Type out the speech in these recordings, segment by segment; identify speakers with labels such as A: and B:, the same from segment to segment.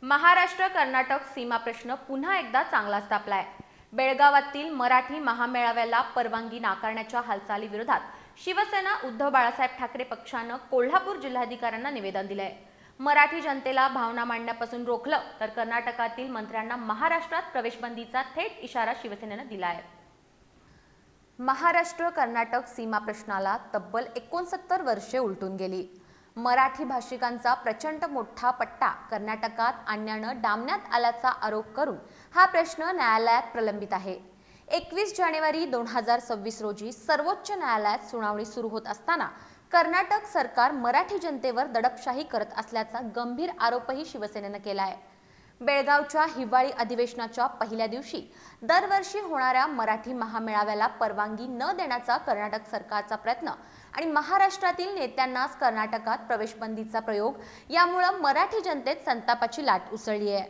A: महाराष्ट्र कर्नाटक सीमा प्रश्न पुन्हा एकदा चांगलाच तापलाय। बेळगावातील मराठी महामेळाव्याला परवानगी नाकारण्याच्या हालचालीविरोधात शिवसेना उद्धव बाळासाहेब ठाकरे पक्षानं कोल्हापूर जिल्हाधिकाऱ्यांना निवेदन दिलंय। मराठी जनतेला भावना मांडण्यापासून रोखलं तर कर्नाटकातील मंत्र्यांना महाराष्ट्रात प्रवेशबंदीचा थेट इशारा शिवसेनेनं दिलाय। महाराष्ट्र कर्नाटक सीमा प्रश्नाला तब्बल 69 वर्षे उलटून गेली। मराठी भाषिकांचा प्रचंड मोठा पट्टा कर्नाटकात आणण्यानं डांबण्यात आल्याचा आरोप करून हा प्रश्न न्यायालयात प्रलंबित आहे। 21 जानेवारी 2026 रोजी सर्वोच्च न्यायालयात सुनावणी सुरू होत असताना कर्नाटक सरकार मराठी जनतेवर दडपशाही करत असल्याचा गंभीर आरोपही शिवसेनेनं केला आहे। बेळगावच्या हिवाळी अधिवेशनाच्या पहिल्या दिवशी दरवर्षी होणाऱ्या मराठी महामेळाव्याला परवानगी न देण्याचा कर्नाटक सरकारचा प्रयत्न आणि महाराष्ट्रातील नेत्यांनाच कर्नाटकात प्रवेशबंदीचा प्रयोग यामुळे मराठी जनतेत संतापाची लाट उसळली आहे।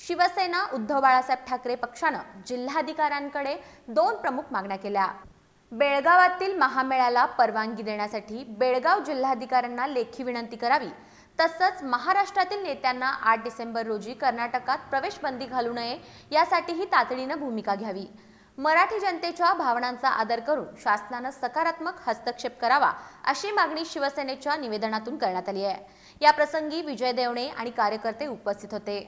A: शिवसेना उद्धव बाळासाहेब ठाकरे पक्षानं जिल्हाधिकाऱ्यांकडे 2 प्रमुख मागण्या केल्या। बेळगावातील महामेळ्याला परवानगी देण्यासाठी बेळगाव जिल्हाधिकाऱ्यांना लेखी विनंती करावी, तसंच महाराष्ट्रातील नेत्यांना 8 डिसेंबर रोजी कर्नाटकात प्रवेशबंदी घालू नये यासाठीही तातडीनं भूमिका घ्यावी। मराठी जनतेच्या भावनांचा आदर करून शासनानं सकारात्मक हस्तक्षेप करावा अशी मागणी शिवसेनेच्या निवेदनातून करण्यात आली आहे। या प्रसंगी विजय देवणे आणि कार्यकर्ते उपस्थित होते।